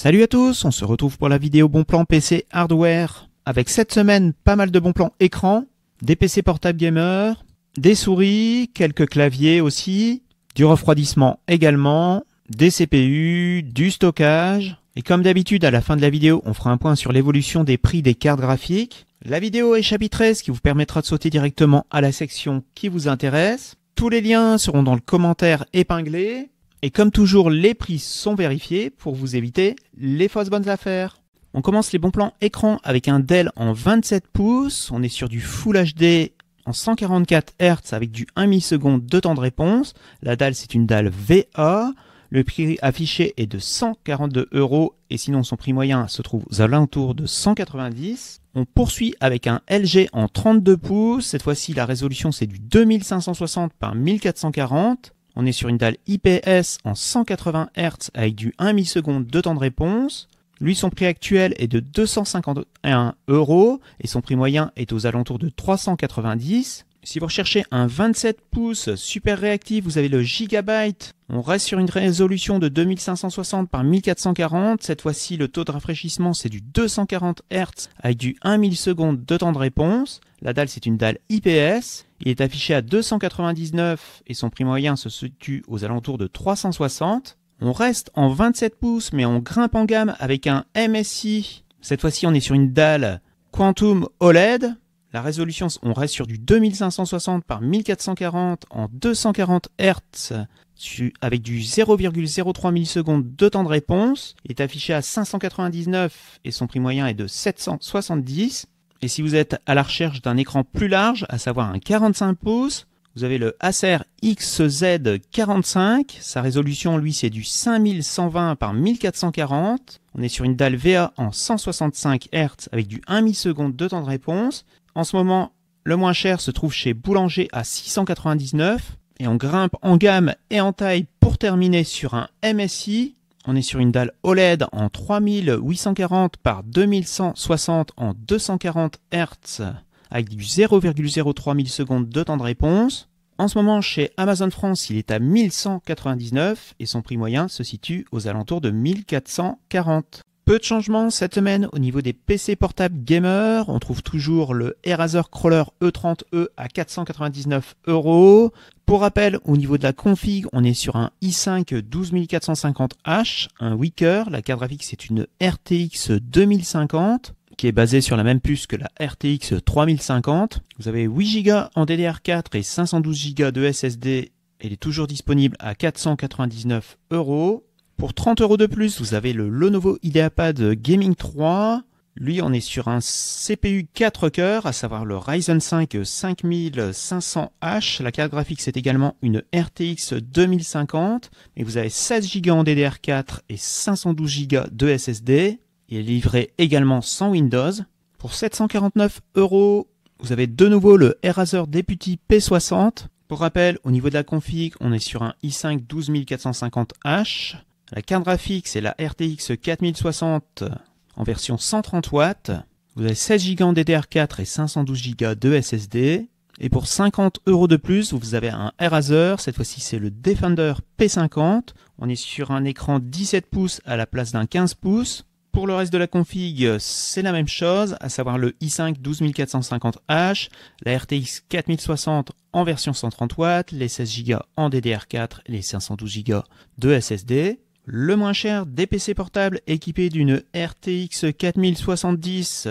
Salut à tous, on se retrouve pour la vidéo bon plan PC hardware avec cette semaine pas mal de bons plans écran, des PC portables gamer, des souris, quelques claviers aussi, du refroidissement également, des CPU, du stockage et comme d'habitude à la fin de la vidéo on fera un point sur l'évolution des prix des cartes graphiques. La vidéo est chapitrée, ce qui vous permettra de sauter directement à la section qui vous intéresse. Tous les liens seront dans le commentaire épinglé. Et comme toujours, les prix sont vérifiés pour vous éviter les fausses bonnes affaires. On commence les bons plans écran avec un Dell en 27 pouces. On est sur du Full HD en 144 Hz avec du 1 milliseconde de temps de réponse. La dalle, c'est une dalle VA. Le prix affiché est de 142 € et sinon son prix moyen se trouve aux alentours de 190. On poursuit avec un LG en 32 pouces. Cette fois-ci, la résolution, c'est du 2560 par 1440. On est sur une dalle IPS en 180 Hz avec du 1 milliseconde de temps de réponse. Lui, son prix actuel est de 251 € et son prix moyen est aux alentours de 390. Si vous recherchez un 27 pouces super réactif, vous avez le Gigabyte. On reste sur une résolution de 2560 par 1440. Cette fois-ci, le taux de rafraîchissement, c'est du 240 Hz avec du 1 milliseconde de temps de réponse. La dalle, c'est une dalle IPS. Il est affiché à 299 et son prix moyen se situe aux alentours de 360. On reste en 27 pouces, mais on grimpe en gamme avec un MSI. Cette fois-ci, on est sur une dalle Quantum OLED. La résolution, on reste sur du 2560 par 1440 en 240 Hz avec du 0,03 millisecondes de temps de réponse. Il est affiché à 599 et son prix moyen est de 770. Et si vous êtes à la recherche d'un écran plus large, à savoir un 45 pouces, vous avez le Acer XZ45. Sa résolution, lui, c'est du 5120 par 1440. On est sur une dalle VA en 165 Hz avec du 1 milliseconde de temps de réponse. En ce moment, le moins cher se trouve chez Boulanger à 699. Et on grimpe en gamme et en taille pour terminer sur un MSI. On est sur une dalle OLED en 3840 par 2160 en 240 Hz avec du 0,03 millisecondes de temps de réponse. En ce moment, chez Amazon France, il est à 1199 et son prix moyen se situe aux alentours de 1440. Peu de changements cette semaine au niveau des PC portables gamer. On trouve toujours le Razer Crawler E30E à 499 €. Pour rappel, au niveau de la config, on est sur un i5 12450H, un Weaker. La carte graphique, c'est une RTX 2050 qui est basée sur la même puce que la RTX 3050. Vous avez 8 Go en DDR4 et 512 Go de SSD. Elle est toujours disponible à 499 €. Pour 30 € de plus, vous avez le Lenovo IdeaPad Gaming 3. Lui, on est sur un CPU 4 cœurs, à savoir le Ryzen 5 5500H. La carte graphique, c'est également une RTX 2050. Et vous avez 16 Go en DDR4 et 512 Go de SSD. Il est livré également sans Windows. Pour 749 €, vous avez de nouveau le Razer Deputy P60. Pour rappel, au niveau de la config, on est sur un i5 12450H. La carte graphique, c'est la RTX 4060 en version 130 watts. Vous avez 16 Go en DDR4 et 512 Go de SSD. Et pour 50 € de plus, vous avez un Razer. Cette fois-ci, c'est le Defender P50. On est sur un écran 17 pouces à la place d'un 15 pouces. Pour le reste de la config, c'est la même chose, à savoir le i5 12450H, la RTX 4060 en version 130 watts, les 16 Go en DDR4 et les 512 Go de SSD. Le moins cher des PC portables équipés d'une RTX 4070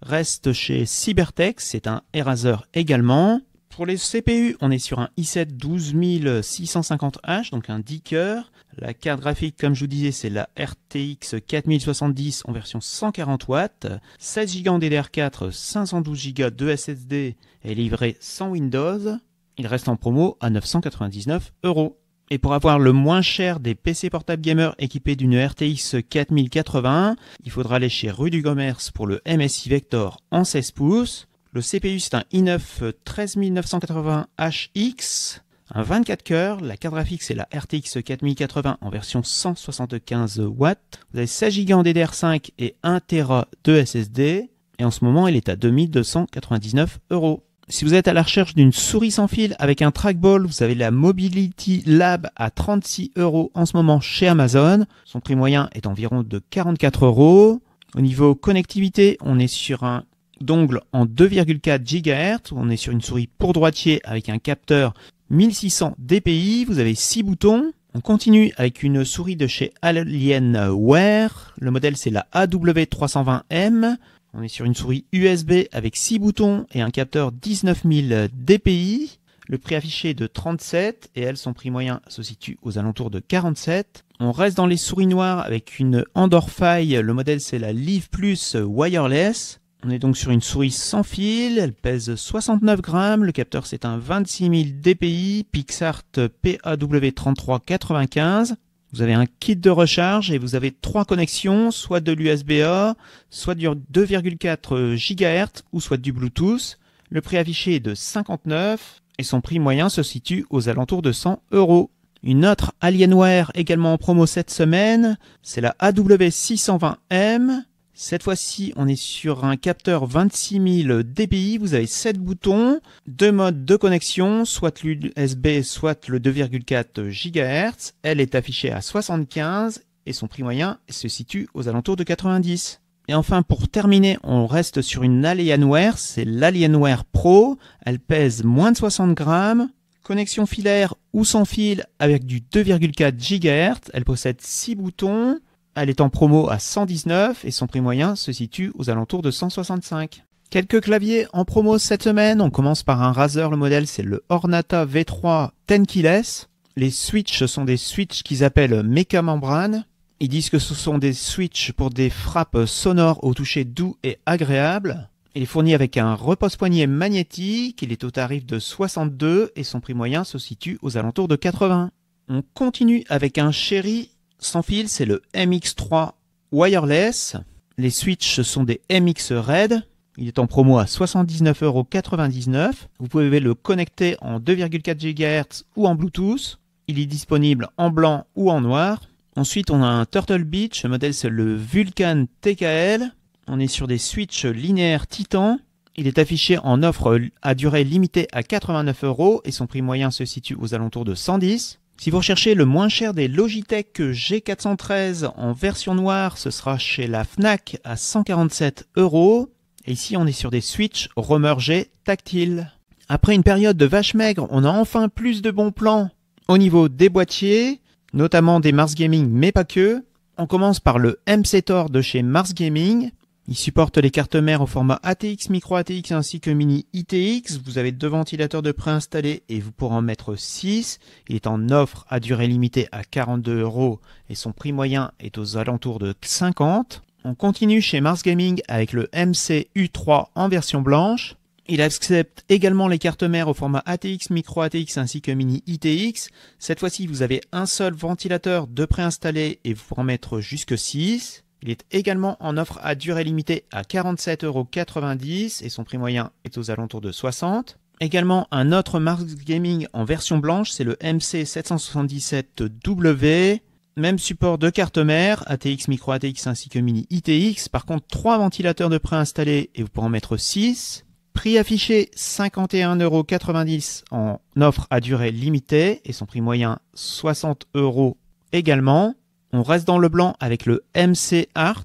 reste chez Cybertech, c'est un Razer également. Pour les CPU, on est sur un i7 12650H, donc un 10 cœurs. La carte graphique, comme je vous disais, c'est la RTX 4070 en version 140 watts. 16 Go en DDR4, 512 Go de SSD est livré sans Windows. Il reste en promo à 999 €. Et pour avoir le moins cher des PC portables gamer équipés d'une RTX 4080, il faudra aller chez Rue du Commerce pour le MSI Vector en 16 pouces. Le CPU, c'est un i9 13980HX, un 24 cœurs. La carte graphique, c'est la RTX 4080 en version 175 watts. Vous avez 16 Go en DDR5 et 1 Tera de SSD. Et en ce moment, il est à 2299 €. Si vous êtes à la recherche d'une souris sans fil avec un trackball, vous avez la Mobility Lab à 36 € en ce moment chez Amazon. Son prix moyen est environ de 44 €. Au niveau connectivité, on est sur un dongle en 2,4 GHz. On est sur une souris pour droitier avec un capteur 1600 dpi. Vous avez 6 boutons. On continue avec une souris de chez Alienware. Le modèle c'est la AW320M. On est sur une souris USB avec 6 boutons et un capteur 19000 dpi. Le prix affiché est de 37 et elle, son prix moyen se situe aux alentours de 47. On reste dans les souris noires avec une Andorfy. Le modèle c'est la Live Plus Wireless. On est donc sur une souris sans fil. Elle pèse 69 grammes. Le capteur c'est un 26000 dpi PixArt PAW3395. Vous avez un kit de recharge et vous avez 3 connexions, soit de l'USB-A, soit du 2,4 GHz ou soit du Bluetooth. Le prix affiché est de 59 et son prix moyen se situe aux alentours de 100 €. Une autre Alienware également en promo cette semaine, c'est la AW620M. Cette fois-ci, on est sur un capteur 26000 dpi. Vous avez 7 boutons, 2 modes de connexion, soit l'USB, soit le 2,4 GHz. Elle est affichée à 75 et son prix moyen se situe aux alentours de 90. Et enfin, pour terminer, on reste sur une Alienware, c'est l'Alienware Pro. Elle pèse moins de 60 grammes. Connexion filaire ou sans fil avec du 2,4 GHz. Elle possède 6 boutons. Elle est en promo à 119 et son prix moyen se situe aux alentours de 165. Quelques claviers en promo cette semaine. On commence par un Razer. Le modèle c'est le Ornata V3 10keyless. Les switches sont des switches qu'ils appellent méca membrane. Ils disent que ce sont des switches pour des frappes sonores au toucher doux et agréable. Il est fourni avec un repose-poignet magnétique. Il est au tarif de 62 et son prix moyen se situe aux alentours de 80. On continue avec un Cherry sans fil, c'est le MX3 Wireless. Les switches sont des MX Red. Il est en promo à 79,99 €. Vous pouvez le connecter en 2,4 GHz ou en Bluetooth. Il est disponible en blanc ou en noir. Ensuite, on a un Turtle Beach. Le modèle, c'est le Vulcan TKL. On est sur des switches linéaires Titan. Il est affiché en offre à durée limitée à 89 € et son prix moyen se situe aux alentours de 110. Si vous recherchez le moins cher des Logitech G413 en version noire, ce sera chez la Fnac à 147 €. Et ici, on est sur des switches Romer G tactiles. Après une période de vache maigre, on a enfin plus de bons plans au niveau des boîtiers, notamment des Mars Gaming, mais pas que. On commence par le MC-Tor de chez Mars Gaming. Il supporte les cartes mères au format ATX, Micro ATX ainsi que Mini ITX. Vous avez 2 ventilateurs de préinstallés et vous pourrez en mettre 6. Il est en offre à durée limitée à 42 € et son prix moyen est aux alentours de 50. On continue chez Mars Gaming avec le MC U3 en version blanche. Il accepte également les cartes mères au format ATX, Micro ATX ainsi que Mini ITX. Cette fois-ci, vous avez un seul ventilateur de préinstallé et vous pourrez en mettre jusque 6. Il est également en offre à durée limitée à 47,90 € et son prix moyen est aux alentours de 60. Également un autre Mars Gaming en version blanche, c'est le MC777W. Même support de carte mère, ATX, Micro ATX ainsi que Mini ITX. Par contre, 3 ventilateurs de préinstallés et vous pourrez en mettre 6. Prix affiché 51,90 € en offre à durée limitée et son prix moyen 60 € également. On reste dans le blanc avec le MC Art.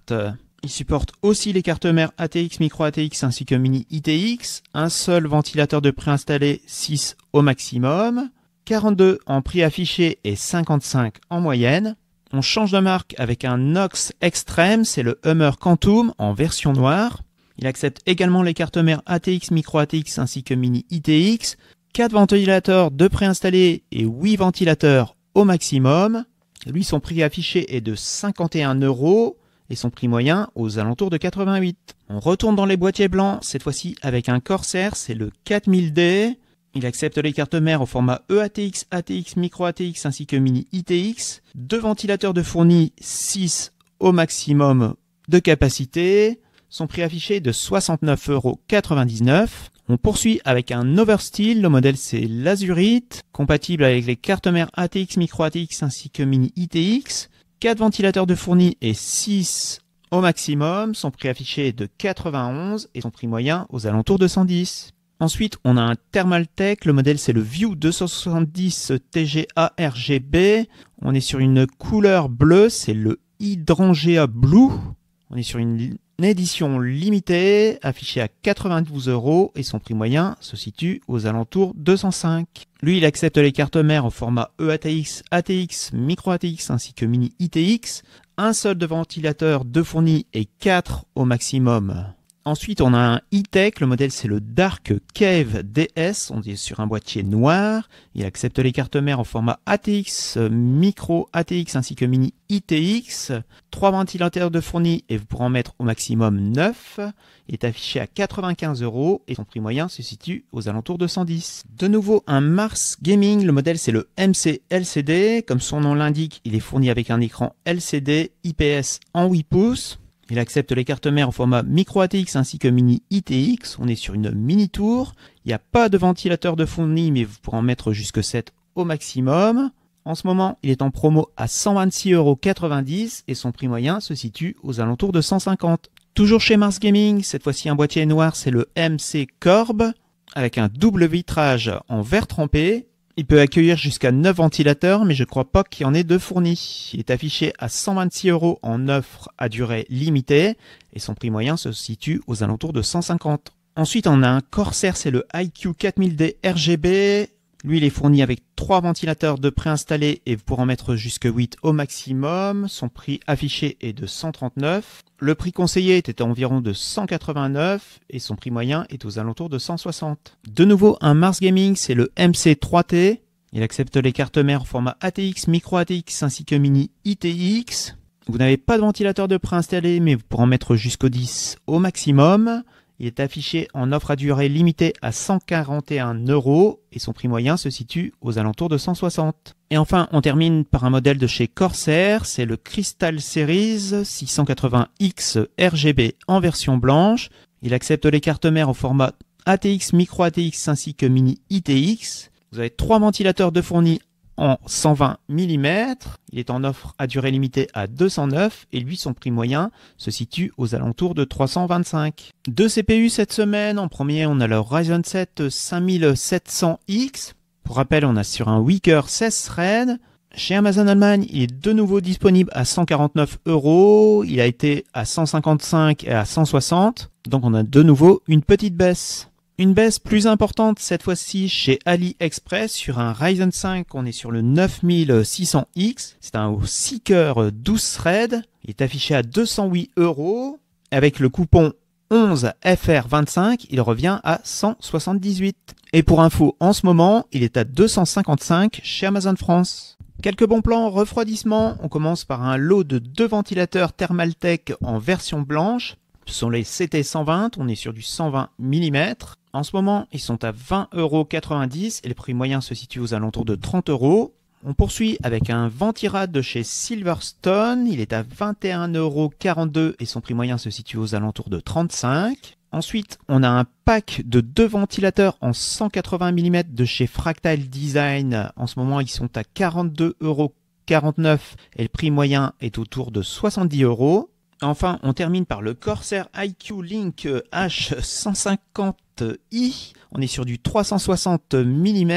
Il supporte aussi les cartes mères ATX, Micro ATX ainsi que Mini ITX. Un seul ventilateur de préinstallé, 6 au maximum. 42 en prix affiché et 55 en moyenne. On change de marque avec un Nox Extreme, c'est le Hummer Quantum en version noire. Il accepte également les cartes mères ATX, Micro ATX ainsi que Mini ITX. 4 ventilateurs de préinstallés et 8 ventilateurs au maximum. Lui, son prix affiché est de 51 € et son prix moyen aux alentours de 88. On retourne dans les boîtiers blancs, cette fois-ci avec un Corsair, c'est le 4000D. Il accepte les cartes mères au format EATX, ATX, Micro ATX ainsi que Mini ITX. 2 ventilateurs de fournis, 6 au maximum de capacité. Son prix affiché est de 69,99 €. On poursuit avec un Oversteel, le modèle c'est l'Azurite, compatible avec les cartes mères ATX, Micro ATX ainsi que Mini ITX. 4 ventilateurs de fournis et 6 au maximum. Son prix affiché est de 91 et son prix moyen aux alentours de 110. Ensuite, on a un Thermaltake. Le modèle, c'est le View 270 TGA RGB. On est sur une couleur bleue, c'est le Hydrangea Blue. On est sur une édition limitée, affichée à 92 € et son prix moyen se situe aux alentours de 105. Lui, il accepte les cartes mères au format EATX, ATX, Micro ATX ainsi que Mini ITX. Un seul de ventilateur de fourni et 4 au maximum. Ensuite, on a un E-Tech, le modèle c'est le Dark Cave DS, on est sur un boîtier noir. Il accepte les cartes mères en format ATX, Micro ATX ainsi que Mini ITX. 3 ventilateurs de fourni et vous pourrez en mettre au maximum 9. Il est affiché à 95 € et son prix moyen se situe aux alentours de 110. De nouveau, un Mars Gaming, le modèle c'est le MC LCD. Comme son nom l'indique, il est fourni avec un écran LCD IPS en 8 pouces. Il accepte les cartes mères en format Micro ATX ainsi que Mini ITX. On est sur une mini tour. Il n'y a pas de ventilateur de fourni, mais vous pourrez en mettre jusque 7 au maximum. En ce moment, il est en promo à 126,90 € et son prix moyen se situe aux alentours de 150. Toujours chez Mars Gaming, cette fois-ci un boîtier noir, c'est le MC Corb avec un double vitrage en verre trempé. Il peut accueillir jusqu'à 9 ventilateurs, mais je crois pas qu'il y en ait de fournis. Il est affiché à 126 € en offre à durée limitée et son prix moyen se situe aux alentours de 150. Ensuite, on a un Corsair, c'est le IQ 4000D RGB. Lui, il est fourni avec 3 ventilateurs de préinstallés et vous pourrez en mettre jusque 8 au maximum. Son prix affiché est de 139. Le prix conseillé était environ de 189 et son prix moyen est aux alentours de 160. De nouveau, un Mars Gaming, c'est le MC3T. Il accepte les cartes mères en format ATX, Micro ATX ainsi que Mini ITX. Vous n'avez pas de ventilateur de préinstallé, mais vous pourrez en mettre jusqu'au 10 au maximum. Il est affiché en offre à durée limitée à 141 € et son prix moyen se situe aux alentours de 160. Et enfin, on termine par un modèle de chez Corsair, c'est le Crystal Series 680X RGB en version blanche. Il accepte les cartes mères au format ATX, Micro ATX ainsi que Mini ITX. Vous avez 3 ventilateurs de fourni en 120 mm. Il est en offre à durée limitée à 209 et lui, son prix moyen se situe aux alentours de 325. 2 CPU cette semaine. En premier, on a le Ryzen 7 5700X. Pour rappel, on a sur un Weaker 16 threads. Chez Amazon Allemagne, il est de nouveau disponible à 149 €. Il a été à 155 et à 160. Donc on a de nouveau une petite baisse. Une baisse plus importante cette fois-ci chez AliExpress sur un Ryzen 5, on est sur le 9600X. C'est un Seeker 12 threads. Il est affiché à 208 €. Avec le coupon 11FR25, il revient à 178. Et pour info, en ce moment, il est à 255 chez Amazon France. Quelques bons plans refroidissement. On commence par un lot de 2 ventilateurs Thermaltake en version blanche. Ce sont les CT120, on est sur du 120 mm. En ce moment, ils sont à 20,90 € et le prix moyen se situe aux alentours de 30 €. On poursuit avec un Ventirad de chez Silverstone. Il est à 21,42 € et son prix moyen se situe aux alentours de 35. Ensuite, on a un pack de 2 ventilateurs en 180 mm de chez Fractal Design. En ce moment, ils sont à 42,49 € et le prix moyen est autour de 70 €. Enfin, on termine par le Corsair IQ Link H150i. On est sur du 360 mm.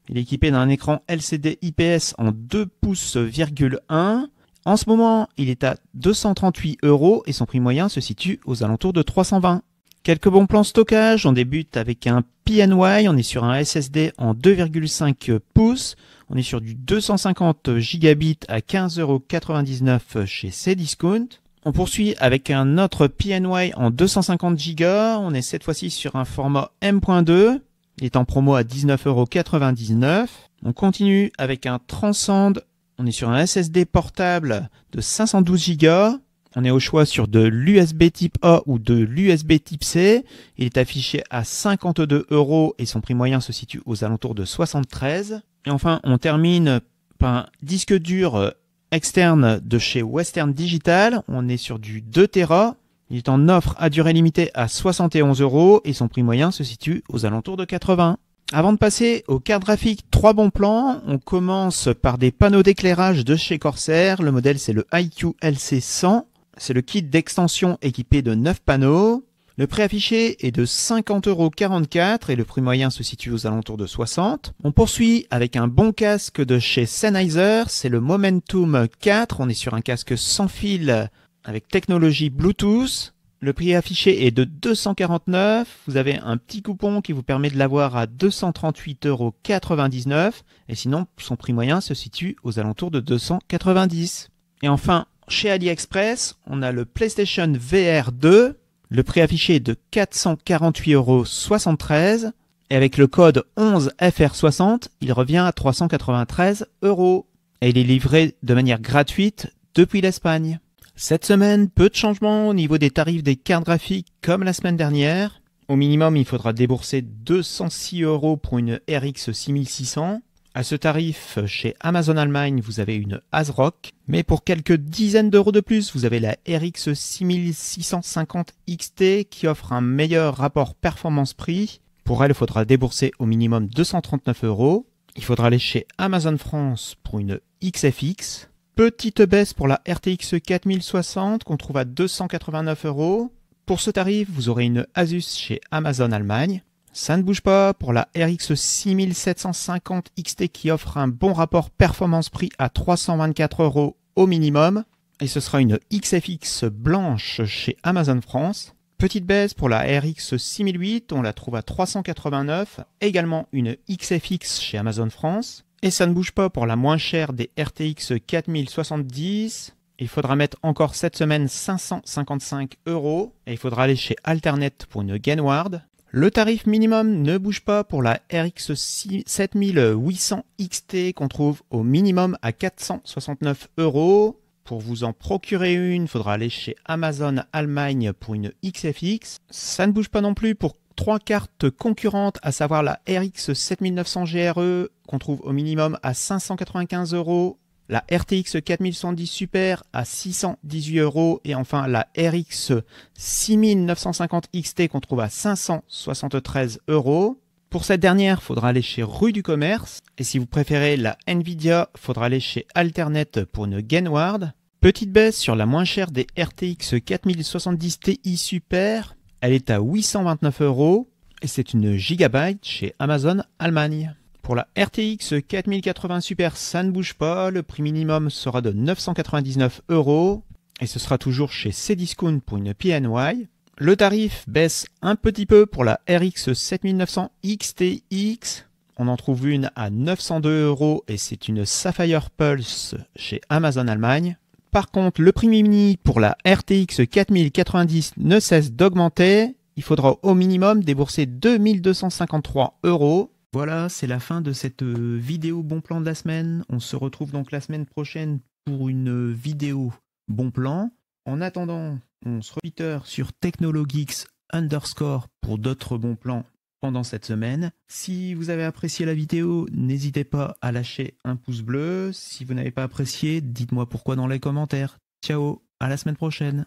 Il est équipé d'un écran LCD IPS en 2 pouces,1. En ce moment, il est à 238 € et son prix moyen se situe aux alentours de 320. Quelques bons plans stockage. On débute avec un PNY. On est sur un SSD en 2,5 pouces. On est sur du 250 gigabits à 15,99 € chez Cdiscount. On poursuit avec un autre PNY en 250 Go. On est cette fois-ci sur un format M.2. Il est en promo à 19,99 €. On continue avec un Transcend. On est sur un SSD portable de 512 Go. On est au choix sur de l'USB type A ou de l'USB type C. Il est affiché à 52 € et son prix moyen se situe aux alentours de 73. Et enfin, on termine par un disque dur externe de chez Western Digital. On est sur du 2 Tera. Il est en offre à durée limitée à 71 € et son prix moyen se situe aux alentours de 80. Avant de passer aux cartes graphiques, 3 bons plans. On commence par des panneaux d'éclairage de chez Corsair. Le modèle, c'est le IQ LC100. C'est le kit d'extension équipé de 9 panneaux. Le prix affiché est de 50,44 € et le prix moyen se situe aux alentours de 60. On poursuit avec un bon casque de chez Sennheiser, c'est le Momentum 4. On est sur un casque sans fil avec technologie Bluetooth. Le prix affiché est de 249. Vous avez un petit coupon qui vous permet de l'avoir à 238,99 € et sinon son prix moyen se situe aux alentours de 290. Et enfin, chez AliExpress, on a le PlayStation VR 2. Le prix affiché est de 448,73 € et avec le code 11FR60, il revient à 393 € et il est livré de manière gratuite depuis l'Espagne. Cette semaine, peu de changements au niveau des tarifs des cartes graphiques comme la semaine dernière. Au minimum, il faudra débourser 206 € pour une RX 6600. À ce tarif, chez Amazon Allemagne, vous avez une ASRock, mais pour quelques dizaines d'euros de plus, vous avez la RX 6650 XT qui offre un meilleur rapport performance-prix. Pour elle, il faudra débourser au minimum 239 €. Il faudra aller chez Amazon France pour une XFX. Petite baisse pour la RTX 4060 qu'on trouve à 289 €. Pour ce tarif, vous aurez une Asus chez Amazon Allemagne. Ça ne bouge pas pour la RX 6750 XT qui offre un bon rapport performance-prix à 324 € au minimum. Et ce sera une XFX blanche chez Amazon France. Petite baisse pour la RX 6008, on la trouve à 389. Également une XFX chez Amazon France. Et ça ne bouge pas pour la moins chère des RTX 4070. Il faudra mettre encore cette semaine 555 € et il faudra aller chez Alternet pour une Gainward. Le tarif minimum ne bouge pas pour la RX 7800 XT qu'on trouve au minimum à 469 €. Pour vous en procurer une, il faudra aller chez Amazon Allemagne pour une XFX. Ça ne bouge pas non plus pour 3 cartes concurrentes, à savoir la RX 7900 GRE qu'on trouve au minimum à 595 €. La RTX 4070 Super à 618 € et enfin la RX 6950 XT qu'on trouve à 573 €. Pour cette dernière, il faudra aller chez Rue du Commerce et si vous préférez la Nvidia, il faudra aller chez Alternet pour une Gainward. Petite baisse sur la moins chère des RTX 4070 Ti Super, elle est à 829 € et c'est une Gigabyte chez Amazon Allemagne. Pour la RTX 4080 Super, ça ne bouge pas. Le prix minimum sera de 999 € et ce sera toujours chez Cdiscount pour une PNY. Le tarif baisse un petit peu pour la RX 7900 XTX. On en trouve une à 902 € et c'est une Sapphire Pulse chez Amazon Allemagne. Par contre, le prix mini pour la RTX 4090 ne cesse d'augmenter. Il faudra au minimum débourser 2253 €. Voilà, c'est la fin de cette vidéo bon plan de la semaine. On se retrouve donc la semaine prochaine pour une vidéo bon plan. En attendant, on se retrouve sur Technologeeks _ pour d'autres bons plans pendant cette semaine. Si vous avez apprécié la vidéo, n'hésitez pas à lâcher un pouce bleu. Si vous n'avez pas apprécié, dites-moi pourquoi dans les commentaires. Ciao, à la semaine prochaine.